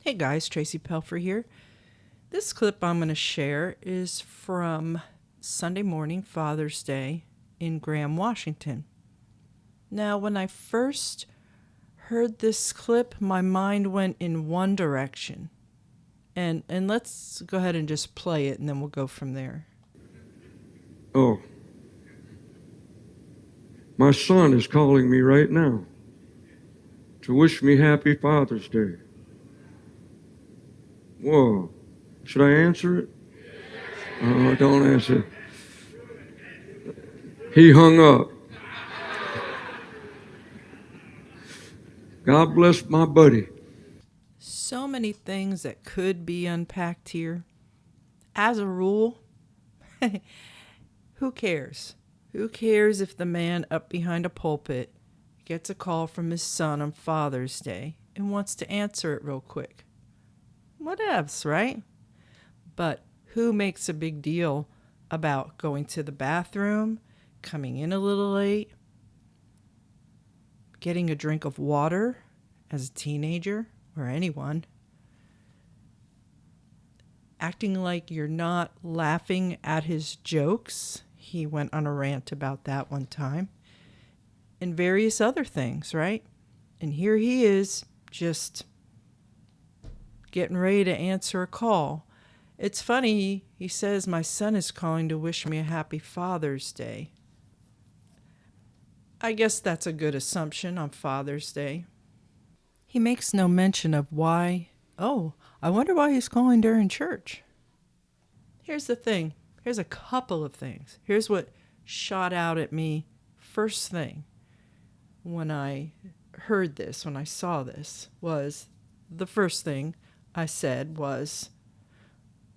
Hey guys, Tracy Pelfer here. This clip I'm going to share is from Sunday morning, Father's Day in Graham, Washington. Now, when I first heard this clip, my mind went in one direction. And let's go ahead and just play it and then we'll go from there. Oh, my son is calling me right now to wish me happy Father's Day. Whoa, should I answer it? Oh, don't answer. He hung up. God bless my buddy. So many things that could be unpacked here. As a rule, who cares? Who cares if the man up behind a pulpit gets a call from his son on Father's Day and wants to answer it real quick? Whatevs, right? But who makes a big deal about going to the bathroom, coming in a little late, getting a drink of water as a teenager or anyone, acting like you're not laughing at his jokes? He went on a rant about that one time. And various other things, right? And here he is, just getting ready to answer a call. It's funny, he says, my son is calling to wish me a happy Father's Day. I guess that's a good assumption on Father's Day. He makes no mention of why. Oh, I wonder why he's calling during church. Here's the thing. Here's a couple of things. Here's what shot out at me first thing when I heard this, when I saw this, was the first thing I said was,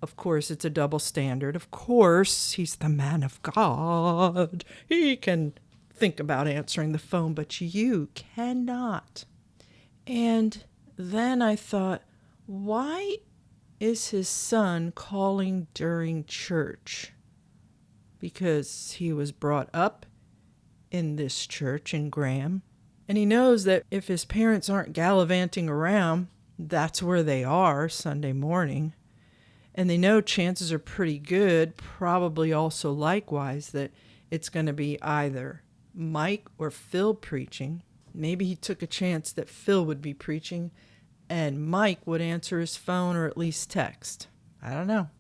of course, it's a double standard. Of course, he's the man of God. He can think about answering the phone, but you cannot. And then I thought, why is his son calling during church? Because he was brought up in this church in Graham, and he knows that if his parents aren't gallivanting around, that's where they are Sunday morning. And they know chances are pretty good, probably also likewise, that it's going to be either Mike or Phil preaching. Maybe he took a chance that Phil would be preaching and Mike would answer his phone or at least text. I don't know.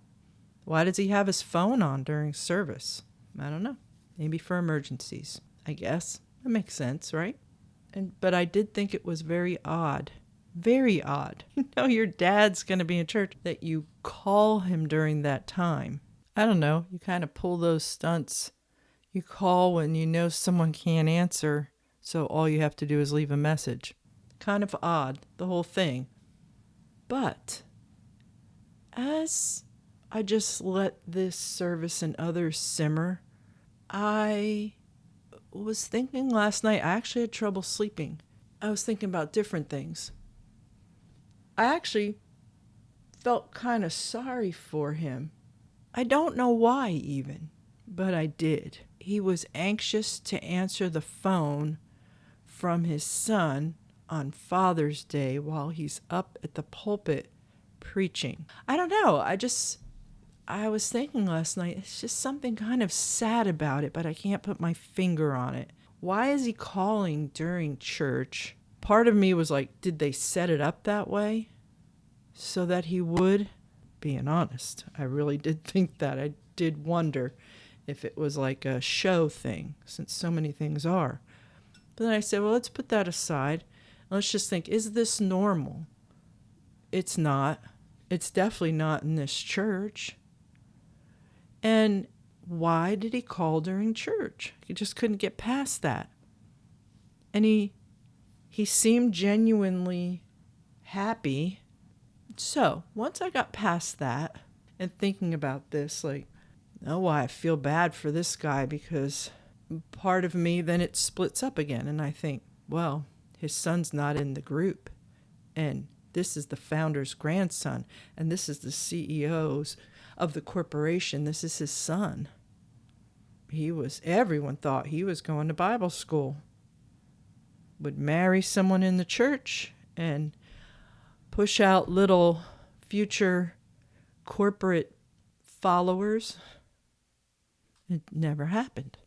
Why does he have his phone on during service? I don't know. Maybe for emergencies, I guess. That makes sense, right? But I did think it was very odd. Very odd. You know your dad's going to be in church, that you call him during that time. I don't know. You kind of pull those stunts. You call when you know someone can't answer, so all you have to do is leave a message. Kind of odd, the whole thing. But as I just let this service and others simmer, I was thinking last night, I actually had trouble sleeping. I was thinking about different things. I actually felt kind of sorry for him. I don't know why even, but I did. He was anxious to answer the phone from his son on Father's Day while he's up at the pulpit preaching. I don't know. I was thinking last night, it's just something kind of sad about it, but I can't put my finger on it. Why is he calling during church? Part of me was like, did they set it up that way so that he would? Being honest, I really did think that. I did wonder if it was like a show thing, since so many things are. But then I said, well, let's put that aside. Let's just think, is this normal? It's not. It's definitely not in this church. And why did he call during church? He just couldn't get past that. And he seemed genuinely happy. So once I got past that and thinking about this, like, oh, I feel bad for this guy, because part of me, then it splits up again. And I think, well, his son's not in the group. And this is the founder's grandson. And this is the CEO's of the corporation. This is his son. Everyone thought he was going to Bible school, would marry someone in the church, and push out little future corporate followers. It never happened.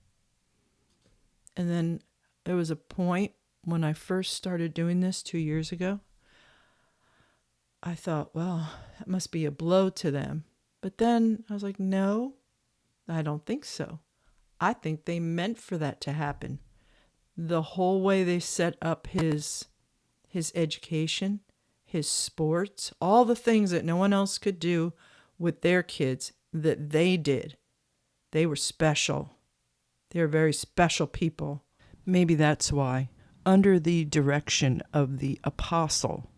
And then there was a point when I first started doing this 2 years ago. I thought, well, that must be a blow to them. But then I was like, no, I don't think so. I think they meant for that to happen. The whole way they set up his education, his sports, all the things that no one else could do with their kids that they did. They were special. They were very special people. Maybe that's why, under the direction of the Apostle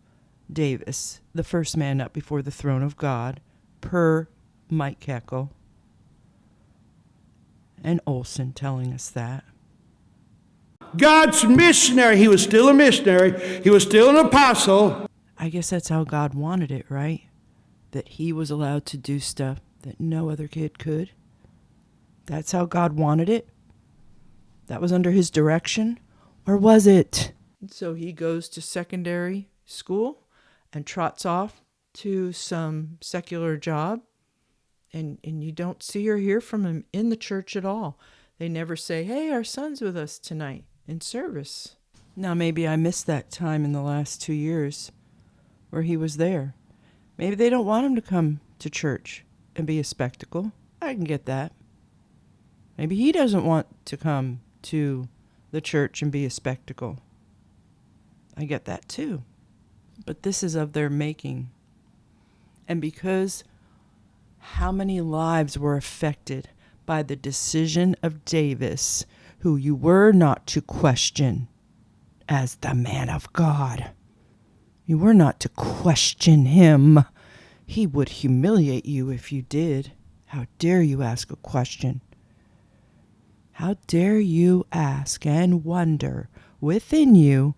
Davis, the first man up before the throne of God, per Mike KEKEL and Olson telling us that. God's missionary. He was still a missionary. He was still an apostle. I guess that's how God wanted it, right? That he was allowed to do stuff that no other kid could. That's how God wanted it? That was under his direction? Or was it? So he goes to secondary school and trots off to some secular job. And you don't see or hear from him in the church at all. They never say, hey, our son's with us tonight in service. Now, maybe I missed that time in the last 2 years where he was there. Maybe they don't want him to come to church and be a spectacle. I can get that. Maybe he doesn't want to come to the church and be a spectacle. I get that too. But this is of their making. And because how many lives were affected by the decision of Davis, who you were not to question as the man of God. You were not to question him. He would humiliate you if you did. How dare you ask a question? How dare you ask and wonder within you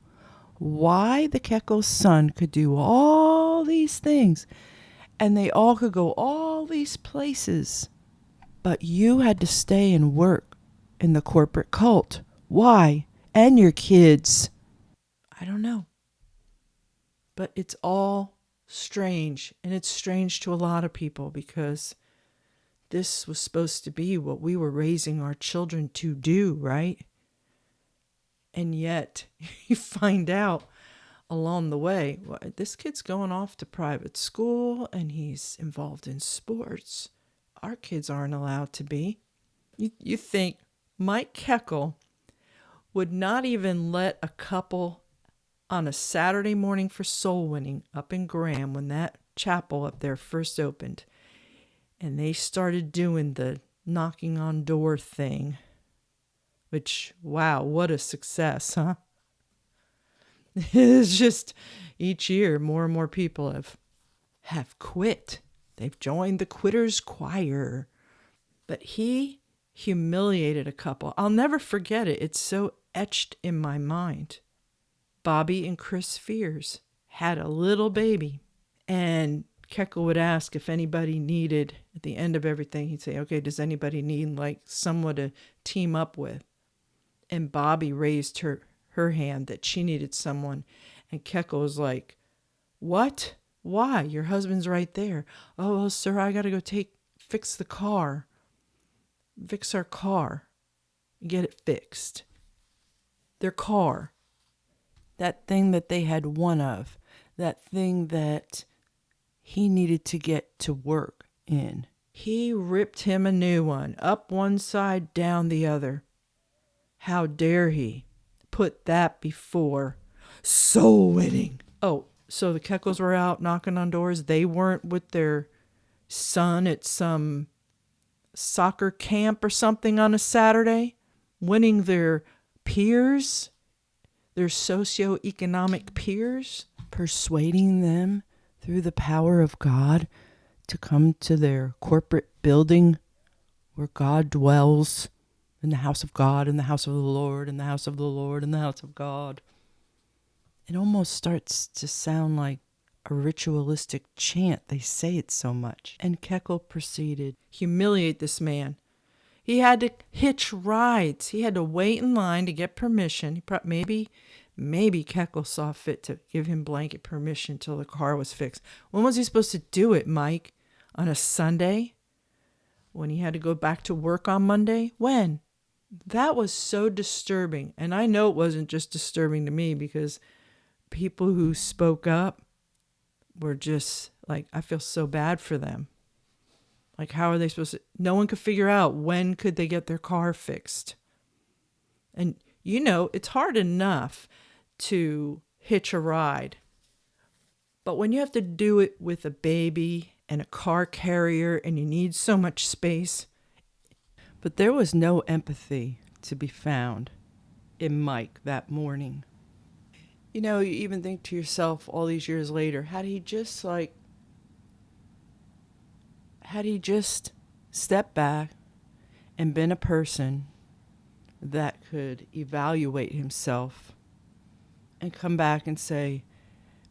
why the KEKEL son could do all these things and they all could go all these places, but you had to stay and work in the corporate cult. Why? And your kids. I don't know. But it's all strange, and it's strange to a lot of people because this was supposed to be what we were raising our children to do, right? And yet you find out along the way, well, this kid's going off to private school and he's involved in sports. Our kids aren't allowed to be. You think Mike KEKEL would not even let a couple on a Saturday morning for soul winning up in Graham when that chapel up there first opened and they started doing the knocking on door thing, which, wow, what a success, huh? It's just each year more and more people have quit. They've joined the quitters choir. But he humiliated a couple. I'll never forget it. It's so etched in my mind. Bobby and Chris Fears had a little baby. And KEKEL would ask if anybody needed, at the end of everything, he'd say, okay, does anybody need like someone to team up with? And Bobby raised her hand that she needed someone. And KEKEL was like, what? Why? Your husband's right there. Oh, well, sir, I got to go fix the car. Fix our car. Get it fixed. Their car. That thing that they had one of. That thing that he needed to get to work in. He ripped him a new one. Up one side, down the other. How dare he put that before soul winning? Oh, so the KEKELs were out knocking on doors. They weren't with their son at some soccer camp or something on a Saturday, winning their peers, their socioeconomic peers, persuading them through the power of God to come to their corporate building where God dwells, in the house of God, in the house of the Lord, in the house of the Lord, in the house of God. It almost starts to sound like a ritualistic chant. They say it so much. And KEKEL proceeded, humiliate this man. He had to hitch rides. He had to wait in line to get permission. Maybe maybe KEKEL saw fit to give him blanket permission till the car was fixed. When was he supposed to do it, Mike? On a Sunday? When he had to go back to work on Monday? When? That was so disturbing. And I know it wasn't just disturbing to me, because people who spoke up were just like, I feel so bad for them. Like, how are they supposed to? No one could figure out when could they get their car fixed. And, you know, it's hard enough to hitch a ride. But when you have to do it with a baby and a car carrier and you need so much space. But there was no empathy to be found in Mike that morning. You know, you even think to yourself all these years later, had he just stepped back and been a person that could evaluate himself and come back and say,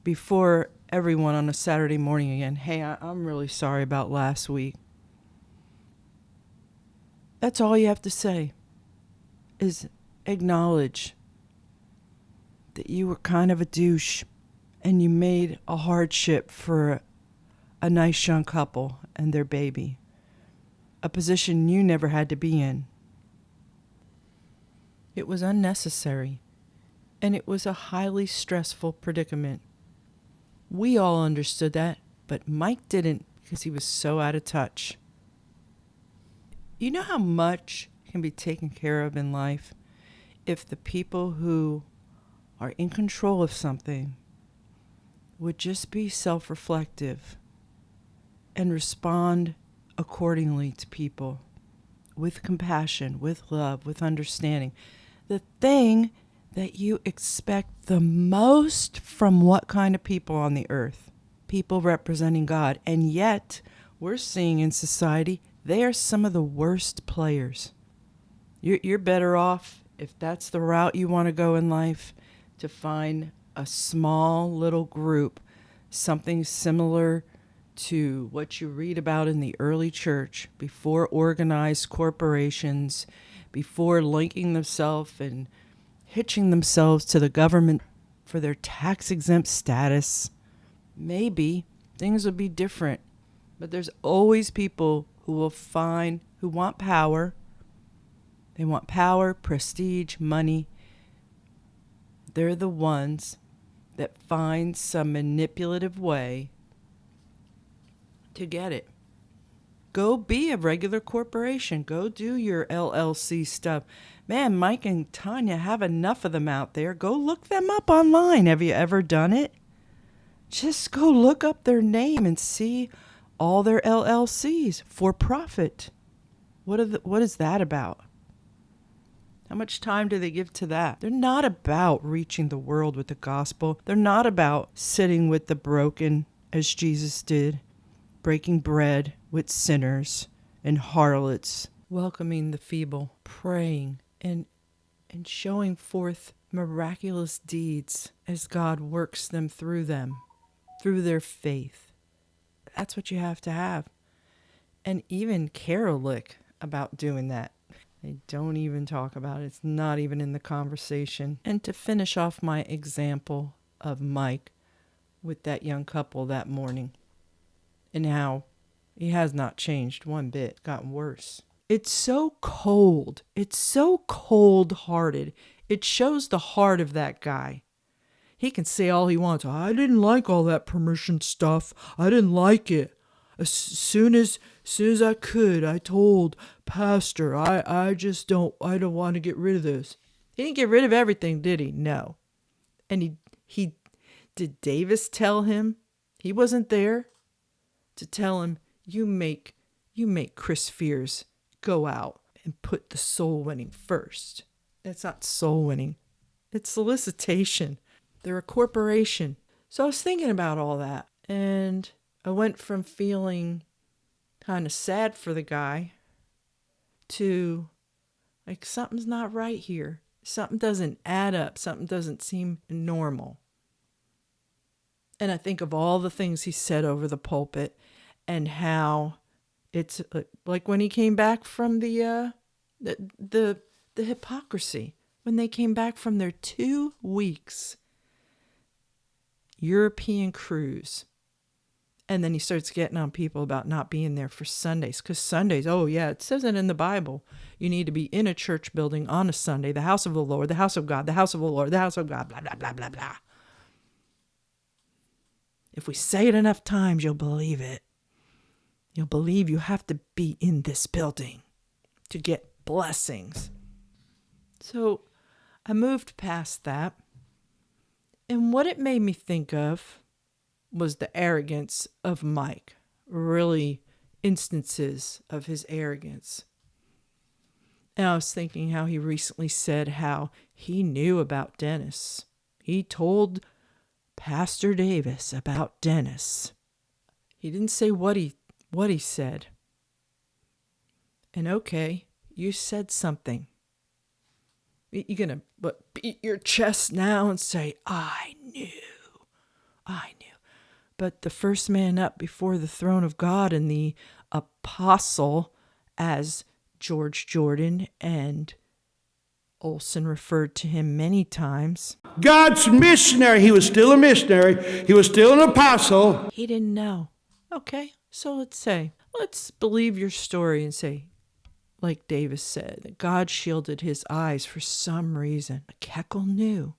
before everyone on a Saturday morning again, hey, I'm really sorry about last week. That's all you have to say, is acknowledge that you were kind of a douche and you made a hardship for a nice young couple and their baby, a position you never had to be in. It was unnecessary, and it was a highly stressful predicament. We all understood that, but Mike didn't, because he was so out of touch. You know how much can be taken care of in life if the people who are in control of something would just be self-reflective and respond accordingly to people with compassion, with love, with understanding. The thing that you expect the most from what kind of people on the earth? People representing God. And yet, we're seeing in society, they are some of the worst players. You're better off, if that's the route you want to go in life, to find a small little group, something similar to what you read about in the early church, before organized corporations, before linking themselves and hitching themselves to the government for their tax-exempt status. Maybe things would be different. But there's always people who want power. They want power, prestige, money. They're the ones that find some manipulative way to get it. Go be a regular corporation. Go do your LLC stuff. Man, Mike and Tanya have enough of them out there. Go look them up online. Have you ever done it? Just go look up their name and see all their LLCs for profit. What is that about? How much time do they give to that? They're not about reaching the world with the gospel. They're not about sitting with the broken as Jesus did, breaking bread with sinners and harlots, welcoming the feeble, praying, and showing forth miraculous deeds as God works them through their faith. That's what you have to have. And even Carolick about doing that. They don't even talk about it. It's not even in the conversation. And to finish off my example of Mike with that young couple that morning, and how he has not changed one bit, gotten worse. It's so cold. It's so cold-hearted. It shows the heart of that guy. He can say all he wants. I didn't like all that permission stuff. I didn't like it. As soon as I could, I told Pastor, I don't want to get rid of this. He didn't get rid of everything, did he? No. And he did Davis tell him? He wasn't there to tell him, you make Chris Fears go out and put the soul winning first. It's not soul winning. It's solicitation. They're a corporation. So I was thinking about all that, and I went from feeling kind of sad for the guy to like, something's not right here. Something doesn't add up. Something doesn't seem normal. And I think of all the things he said over the pulpit and how it's like when he came back from the hypocrisy. when they came back from their 2 weeks European cruise. And then he starts getting on people about not being there for Sundays. Because Sundays, oh yeah, it says it in the Bible. You need to be in a church building on a Sunday, the house of the Lord, the house of God, the house of the Lord, the house of God, blah, blah, blah, blah, blah. If we say it enough times, you'll believe it. You'll believe you have to be in this building to get blessings. So I moved past that. And what it made me think of was the arrogance of Mike. Really instances of his arrogance. And I was thinking how he recently said how he knew about Dennis. He told Pastor Davis about Dennis. He didn't say what he said. And okay, you said something. You're going to beat your chest now and say, I knew. But the first man up before the throne of God and the apostle, as George Jordan and Olson referred to him many times. God's missionary. He was still a missionary. He was still an apostle. He didn't know. Okay, so let's believe your story and say, like Davis said, that God shielded his eyes for some reason. KEKEL knew,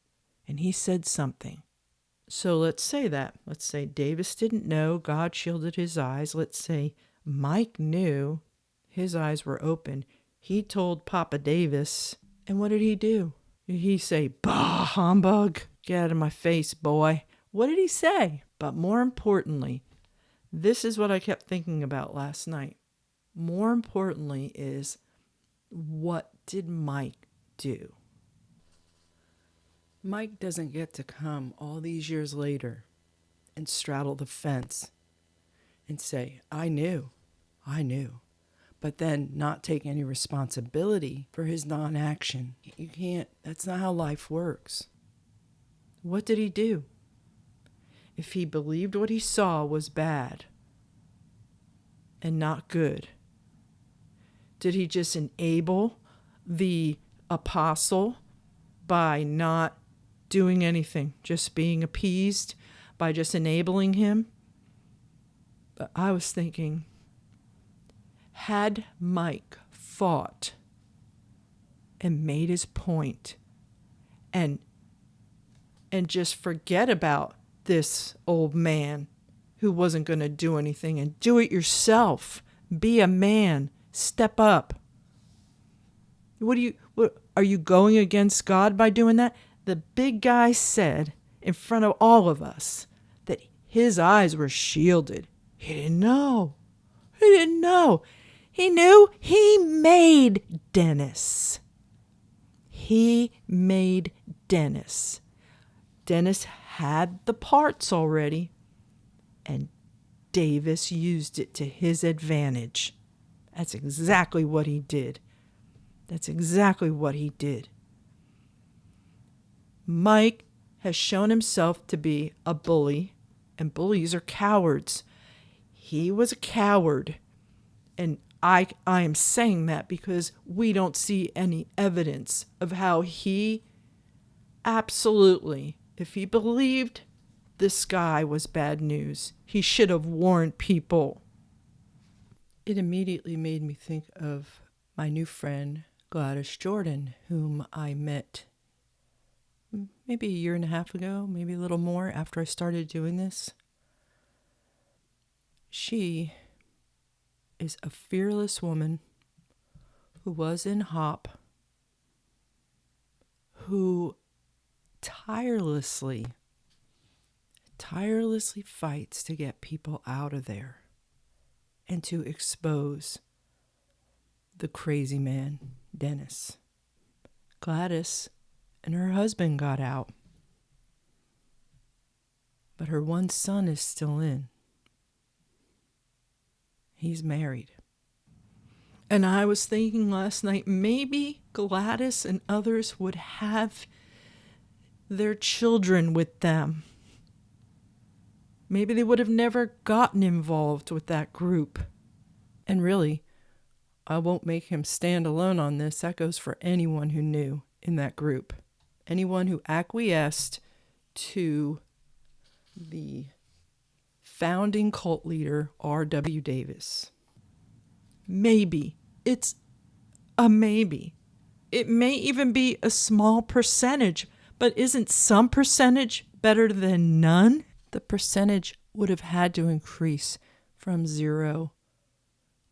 and he said something. So let's say that. Let's say Davis didn't know, God shielded his eyes. Let's say Mike knew, his eyes were open. He told Papa Davis, and what did he do? Did he say, bah, humbug, get out of my face, boy? What did he say? But more importantly, this is what I kept thinking about last night. More importantly is, what did Mike do? Mike doesn't get to come all these years later and straddle the fence and say, I knew, but then not take any responsibility for his non-action. You can't, that's not how life works. What did he do? If he believed what he saw was bad and not good, did he just enable the apostle by not doing anything, just being appeased, by just enabling him? But I was thinking, had Mike fought and made his point and just forget about this old man who wasn't going to do anything, and do it yourself, be a man, step up. What are you going against God by doing that? The big guy said in front of all of us that his eyes were shielded. He didn't know. He knew he made Dennis. Dennis had the parts already, and Davis used it to his advantage. That's exactly what he did. Mike has shown himself to be a bully, and bullies are cowards. He was a coward, and I am saying that because we don't see any evidence of how he absolutely, if he believed this guy was bad news, he should have warned people. It immediately made me think of my new friend, Gladys Jordan, whom I met maybe a year and a half ago, maybe a little more after I started doing this. She is a fearless woman who was in HOP, who tirelessly fights to get people out of there and to expose the crazy man, Dennis. Gladys and her husband got out, but her one son is still in. He's married. And I was thinking last night, maybe Gladys and others would have their children with them. Maybe they would have never gotten involved with that group. And really, I won't make him stand alone on this. That goes for anyone who knew. in that group. Anyone who acquiesced to the founding cult leader, R.W. Davis. Maybe. It's a maybe. It may even be a small percentage, but isn't some percentage better than none? The percentage would have had to increase from 0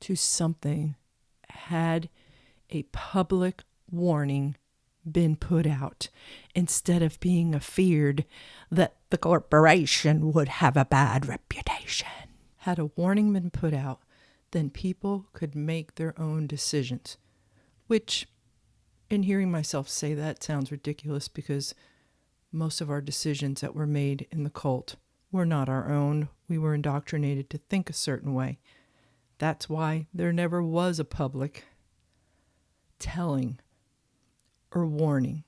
to something had a public warning been put out, instead of being feared that the corporation would have a bad reputation. Had a warning been put out, then people could make their own decisions. Which, in hearing myself say that, sounds ridiculous, because most of our decisions that were made in the cult were not our own. We were indoctrinated to think a certain way. That's why there never was a public telling or warning.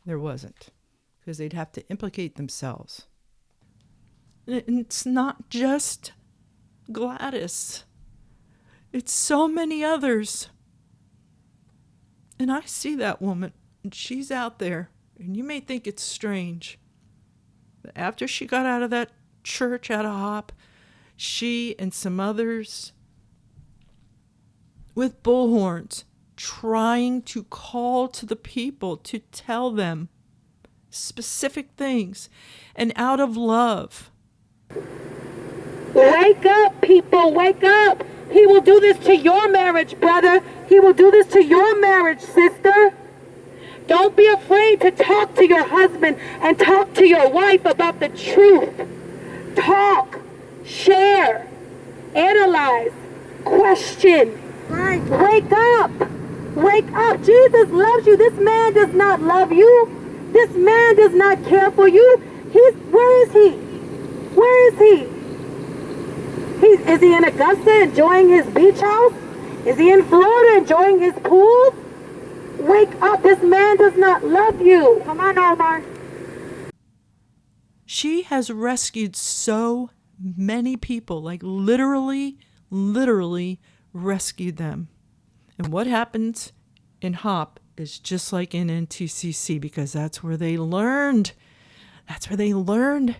There wasn't, because they'd have to implicate themselves. And it's not just Gladys. It's so many others. And I see that woman, and she's out there, and you may think it's strange, but after she got out of that church out of Hop, she and some others with bullhorns trying to call to the people to tell them specific things, and out of love. Wake up, people, wake up. He will do this to your marriage, brother. He will do this to your marriage, sister. Don't be afraid to talk to your husband and talk to your wife about the truth. Talk, share, analyze, question. Right. Wake up. Wake up. Jesus loves you. This man does not love you. This man does not care for you. Where is he? Where is he? Is he in Augusta enjoying his beach house? Is he in Florida enjoying his pool? Wake up. This man does not love you. Come on, Omar. She has rescued so many people, like literally rescued them. And what happens in HOP is just like in NTCC, because that's where they learned. That's where they learned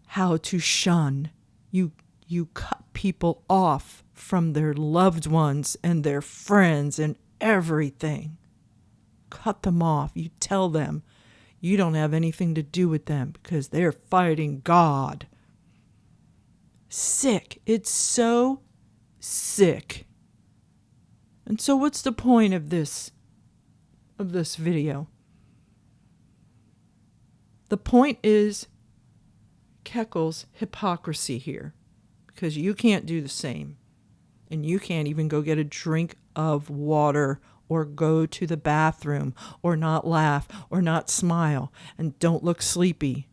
how to shun. You cut people off from their loved ones and their friends and everything. Cut them off. You tell them you don't have anything to do with them because they're fighting God. Sick. It's so sick. And so what's the point of this video? The point is KEKEL's hypocrisy here, because you can't do the same. And you can't even go get a drink of water or go to the bathroom or not laugh or not smile and don't look sleepy,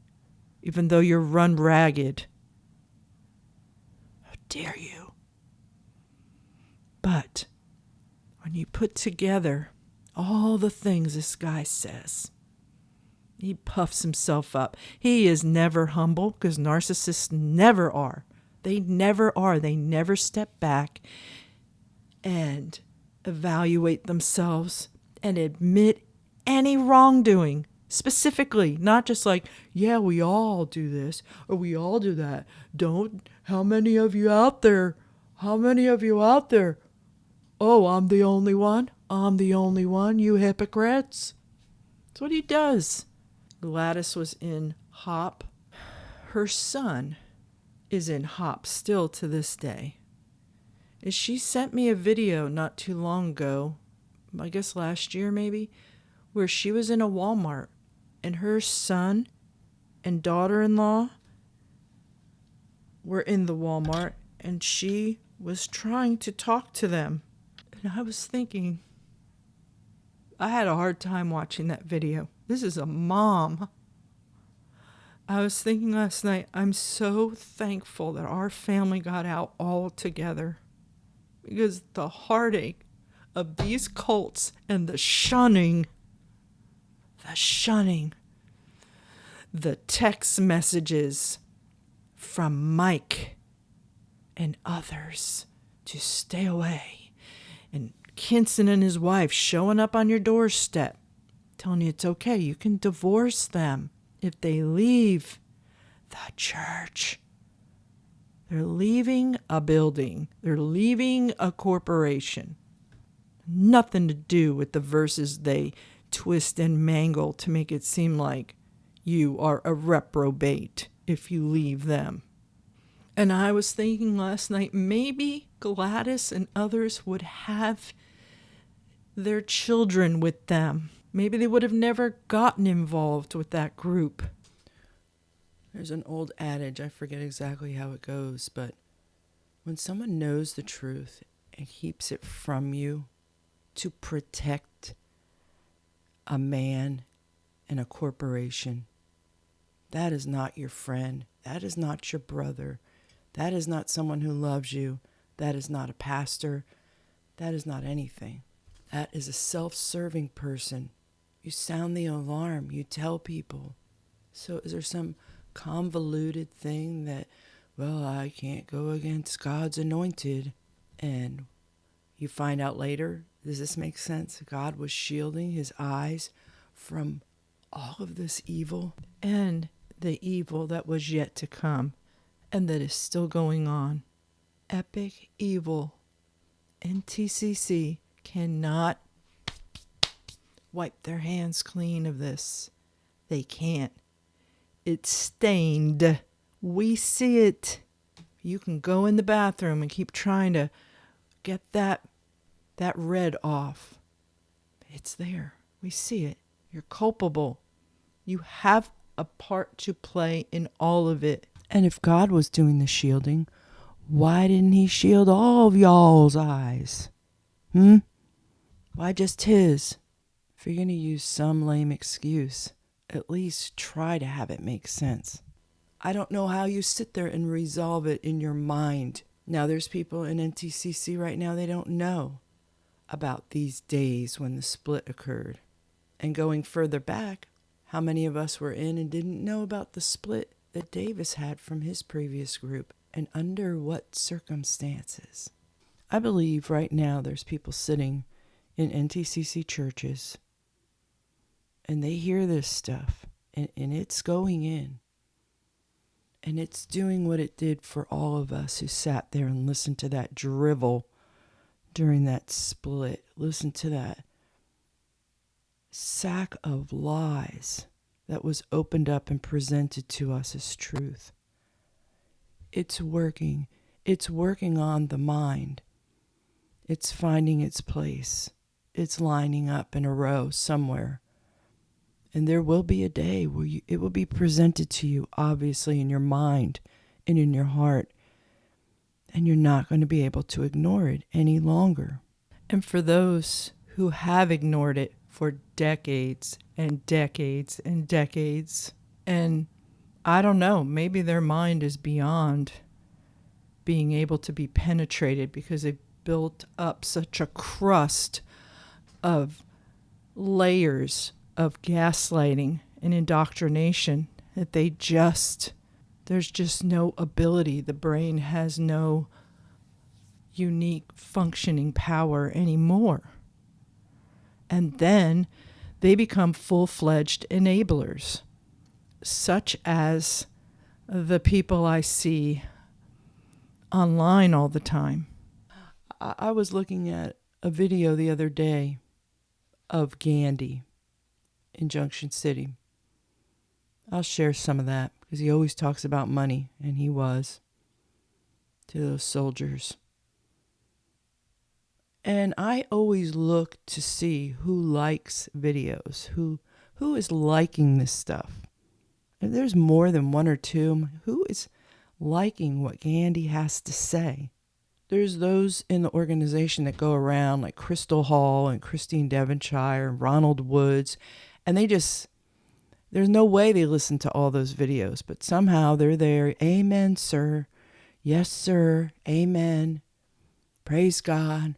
even though you're run ragged. How dare you? But when you put together all the things this guy says, he puffs himself up. He is never humble, because narcissists never are. They never are. They never step back and evaluate themselves and admit any wrongdoing. Specifically, not just like, yeah, we all do this or we all do that. How many of you out there? How many of you out there? Oh, I'm the only one. I'm the only one, you hypocrites. That's what he does. Gladys was in HOP. Her son is in HOP still to this day. And she sent me a video not too long ago, I guess last year maybe, where she was in a Walmart and her son and daughter-in-law were in the Walmart, and she was trying to talk to them. And I was thinking, I had a hard time watching that video. This is a mom. I was thinking last night, I'm so thankful that our family got out all together, because the heartache of these cults and the shunning, the text messages from Mike and others to stay away and Kinson and his wife showing up on your doorstep, telling you it's okay. You can divorce them if they leave the church. They're leaving a building. They're leaving a corporation. Nothing to do with the verses they twist and mangle to make it seem like you are a reprobate if you leave them. And I was thinking last night, maybe Gladys and others would have their children with them. Maybe they would have never gotten involved with that group. There's an old adage, I forget exactly how it goes, but when someone knows the truth and keeps it from you to protect a man and a corporation, that is not your friend. That is not your brother. That is not someone who loves you. That is not a pastor. That is not anything. That is a self-serving person. You sound the alarm. You tell people. So is there some convoluted thing that, well, I can't go against God's anointed? And you find out later, does this make sense? God was shielding his eyes from all of this evil and the evil that was yet to come and that is still going on. Epic evil. NTCC cannot wipe their hands clean of this. They can't. It's stained. We see it. You can go in the bathroom and keep trying to get that red off. It's there. We see it. You're culpable. You have a part to play in all of it. And if God was doing the shielding, why didn't he shield all of y'all's eyes? Why just his? If you're going to use some lame excuse, at least try to have it make sense. I don't know how you sit there and resolve it in your mind. Now, there's people in NTCC right now, they don't know about these days when the split occurred. And going further back, how many of us were in and didn't know about the split that Davis had from his previous group, and under what circumstances? I believe right now there's people sitting in NTCC churches and they hear this stuff and it's going in and it's doing what it did for all of us who sat there and listened to that drivel during that split. Listen to that sack of lies that was opened up and presented to us as truth. It's working. It's working on the mind. It's finding its place. It's lining up in a row somewhere. And there will be a day where it will be presented to you, obviously, in your mind and in your heart. And you're not going to be able to ignore it any longer. And for those who have ignored it for decades and decades and decades, and I don't know, maybe their mind is beyond being able to be penetrated because they've built up such a crust of layers of gaslighting and indoctrination that there's just no ability. The brain has no unique functioning power anymore. And then they become full-fledged enablers, such as the people I see online all the time. I was looking at a video the other day of Gandhi in Junction City. I'll share some of that because he always talks about money, and he was to those soldiers. And I always look to see who likes videos, who is liking this stuff. If there's more than one or two, who is liking what Gandhi has to say? There's those in the organization that go around like Crystal Hall and Christine Devonshire and Ronald Woods, and there's no way they listen to all those videos, but somehow they're there. Amen, sir. Yes, sir. Amen. Praise God.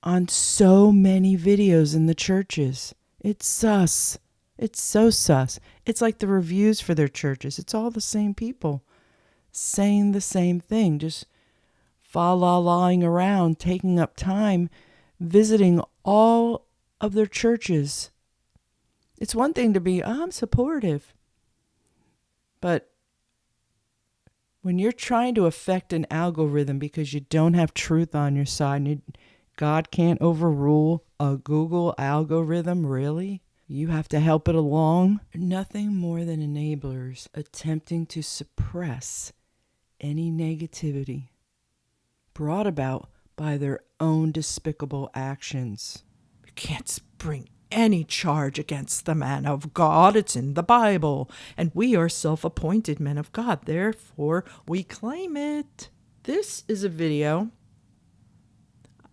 On so many videos in the churches. It's sus. It's so sus. It's like the reviews for their churches. It's all the same people saying the same thing, just fa-la-laing around, taking up time visiting all of their churches. It's one thing to be, I'm supportive. But when you're trying to affect an algorithm because you don't have truth on your side, and God can't overrule a Google algorithm, really? You have to help it along? Nothing more than enablers attempting to suppress any negativity brought about by their own despicable actions. You can't bring any charge against the man of God. It's in the Bible, and we are self-appointed men of God. Therefore, we claim it. This is a video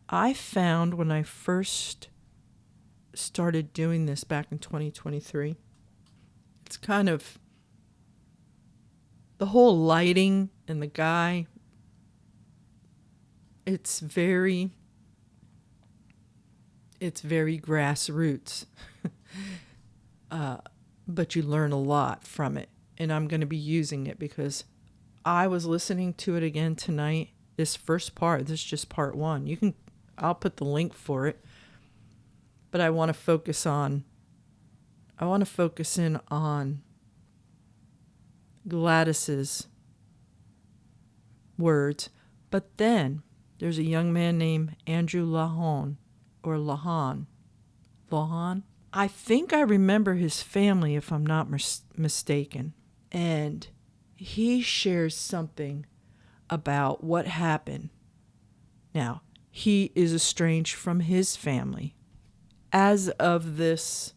I found when I first started doing this back in 2023. It's kind of the whole lighting and the guy. It's very grassroots, but you learn a lot from it. And I'm going to be using it because I was listening to it again tonight. This first part, this is just part one. I'll put the link for it. But I want to focus in on Gladys's words. But then there's a young man named Andrew Lahan. I think I remember his family, if I'm not mistaken. And he shares something about what happened. Now, he is estranged from his family. As of this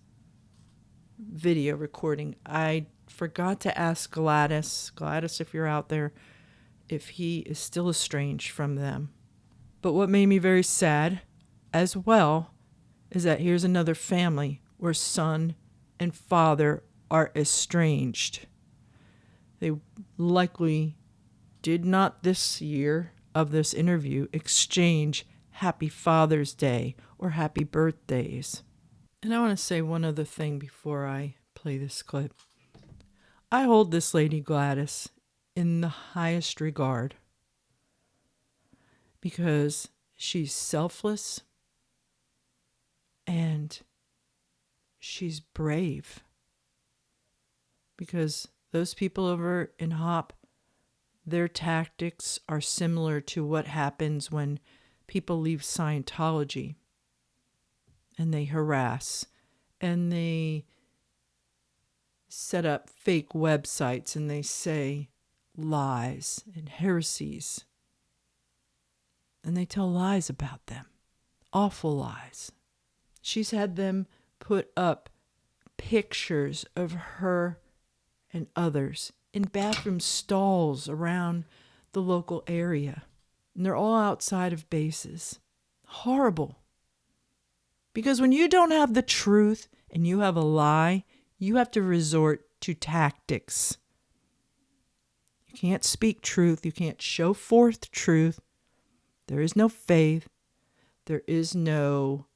video recording, I forgot to ask Gladys, if you're out there, if he is still estranged from them. But what made me very sad as well is that here's another family where son and father are estranged. They likely did not this year of this interview exchange Happy Father's Day or Happy Birthdays. And I want to say one other thing before I play this clip. I hold this lady Gladys in the highest regard because she's selfless and she's brave. Because those people over in HOP, their tactics are similar to what happens when people leave Scientology and they harass and they set up fake websites and they say lies and heresies. And they tell lies about them, awful lies. She's had them put up pictures of her and others in bathroom stalls around the local area. And they're all outside of bases. Horrible. Because when you don't have the truth and you have a lie, you have to resort to tactics. You can't speak truth. You can't show forth truth. There is no faith. There is no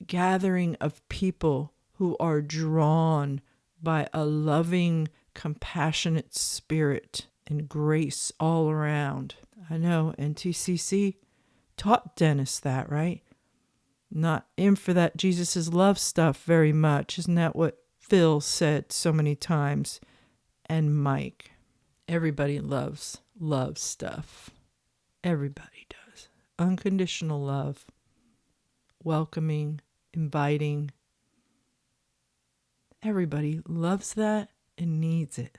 gathering of people who are drawn by a loving, compassionate spirit and grace all around. I know NTCC taught Dennis that, right? Not in for that Jesus is love stuff very much. Isn't that what Phil said so many times? And Mike. Everybody loves love stuff. Everybody does. Unconditional love. Welcoming, inviting. Everybody loves that and needs it.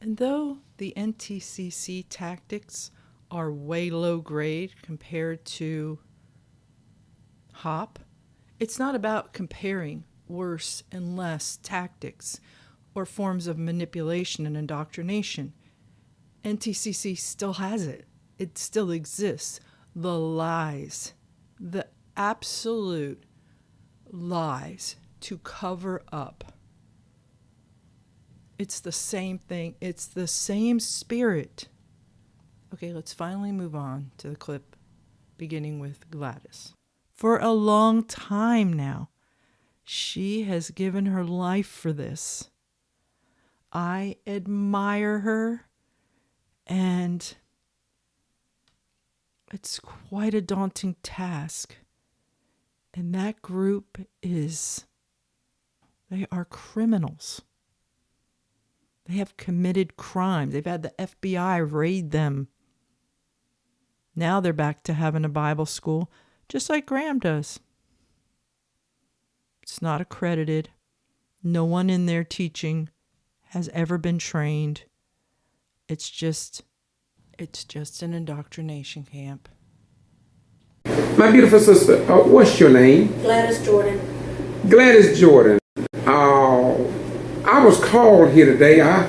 And though the NTCC tactics are way low grade compared to HOP, it's not about comparing worse and less tactics or forms of manipulation and indoctrination. NTCC still has it. It still exists. The lies, the absolute lies to cover up. It's the same thing. It's the same spirit. Okay, let's finally move on to the clip beginning with Gladys. For a long time now, she has given her life for this. I admire her, and It's quite a daunting task. And that group they are criminals. They have committed crimes. They've had the FBI raid them. Now they're back to having a Bible school, just like Graham does. It's not accredited. No one in there teaching has ever been trained. It's just an indoctrination camp. My beautiful sister, what's your name? Gladys Jordan. Gladys Jordan. I was called here today. I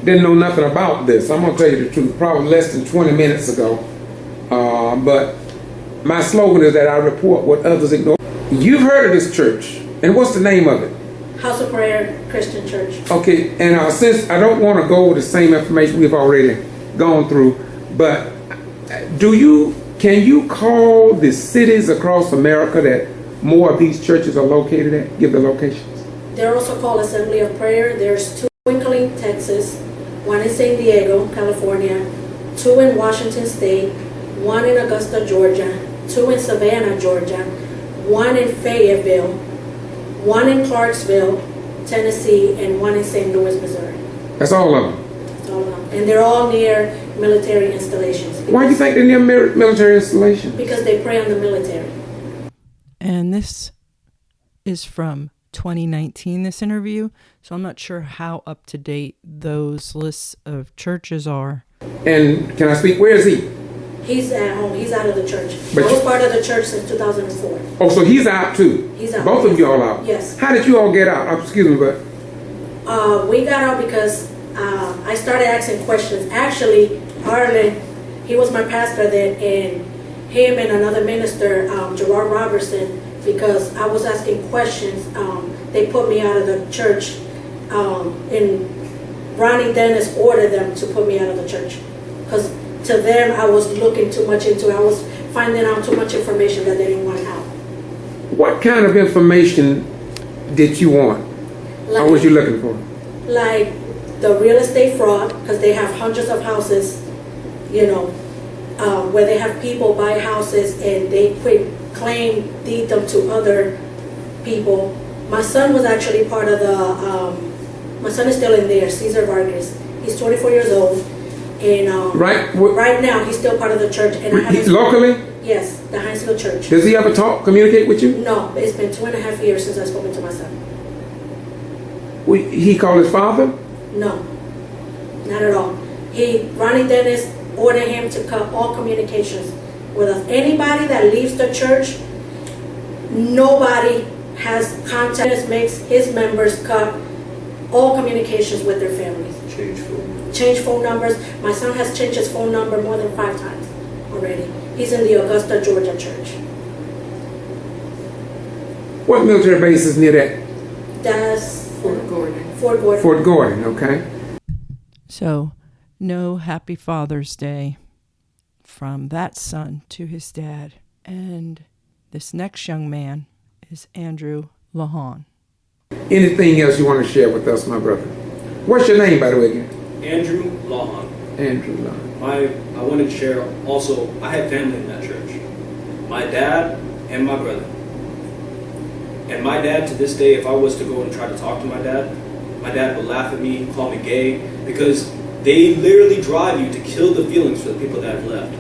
didn't know nothing about this. I'm going to tell you the truth. Probably less than 20 minutes ago. But my slogan is that I report what others ignore. You've heard of this church. And what's the name of it? House of Prayer Christian Church. Okay, and since I don't want to go over the same information we've already gone through, but can you call the cities across America that more of these churches are located at? Give the locations. They're also called Assembly of Prayer. There's 2 in Killeen, Texas, 1 in San Diego, California, 2 in Washington State, 1 in Augusta, Georgia, 2 in Savannah, Georgia, 1 in Fayetteville, 1 in Clarksville, Tennessee, and 1 in St. Louis, Missouri. That's all of them. That's all of them. And they're all near military installations. Why do you think they're near military installations? Because they prey on the military. And this is from 2019, this interview. So I'm not sure how up to date those lists of churches are. And can I speak? Where is he? He's at home. He's out of the church. But I was part of the church since 2004. Oh, so he's out too? He's out. Both of you all out? Yes. How did you all get out? Excuse me, but... We got out because I started asking questions. Actually, Arlen, he was my pastor then, and him and another minister, Gerard Robertson, because I was asking questions, they put me out of the church, and Ronnie Dennis ordered them to put me out of the church. Because to them, I was looking too much into it. I was finding out too much information that they didn't want out. What kind of information did you want? What was you looking for? Like the real estate fraud, because they have hundreds of houses, where they have people buy houses and they deed them to other people. My son was actually part of my son is still in there, Cesar Vargas. He's 24 years old. And right now, he's still part of the church. And locally? Yes, the Hinesville Church. Does he ever communicate with you? No, it's been 2.5 years since I've spoken to my son. He called his father? No, not at all. Ronnie Dennis ordered him to cut all communications with us. Anybody that leaves the church, nobody has contact. Dennis makes his members cut all communications with their families. Change phone numbers. My son has changed his phone number more than 5 times already. He's in the Augusta, Georgia church. What military base is near that? That's Fort Gordon. Fort Gordon. Fort Gordon, okay. So, no happy Father's Day from that son to his dad. And this next young man is Andrew Lahan. Anything else you want to share with us, my brother? What's your name, by the way, again? Andrew Lahan. Andrew Lahan. I wanted to share also, I had family in that church. My dad and my brother. And my dad, to this day, if I was to go and try to talk to my dad would laugh at me, call me gay, because they literally drive you to kill the feelings for the people that have left.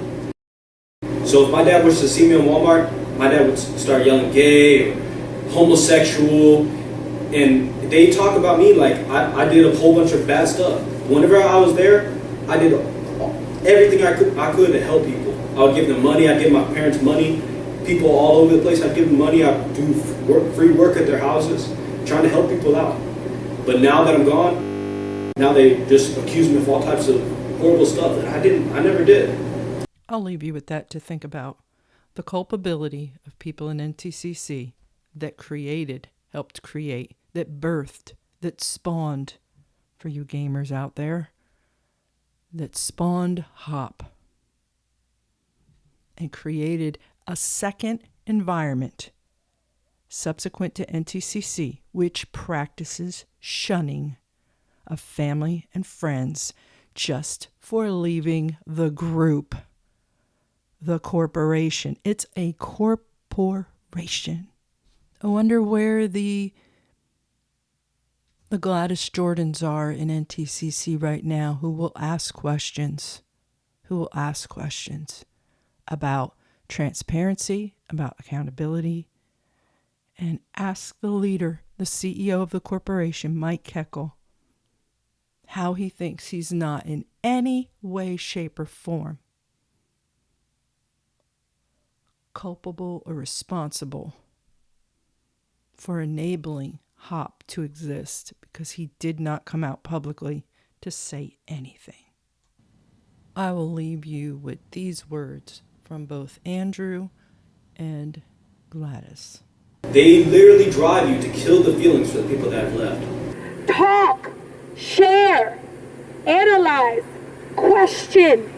So if my dad was to see me in Walmart, my dad would start yelling gay or homosexual, and they talk about me like I did a whole bunch of bad stuff. Whenever I was there, I did everything I could to help people. I would give them money, I'd give my parents money, people all over the place, I'd give them money, I'd do free work at their houses, trying to help people out. But now that I'm gone, now they just accuse me of all types of horrible stuff that I never did. I'll leave you with that to think about. The culpability of people in NTCC that helped create, that birthed, that spawned, for you gamers out there, that spawned HOP and created a second environment subsequent to NTCC, which practices shunning of family and friends just for leaving the group. the corporation. It's a corporation. I wonder where the Gladys Jordans are in NTCC right now, who will ask questions, about transparency, about accountability, and ask the leader, the CEO of the corporation, Mike KEKEL, how he thinks he's not in any way, shape, or form culpable or responsible for enabling HOP to exist, because he did not come out publicly to say anything. I will leave you with these words from both Andrew and Gladys. They literally drive you to kill the feelings for the people that have left. Talk, share, analyze, question,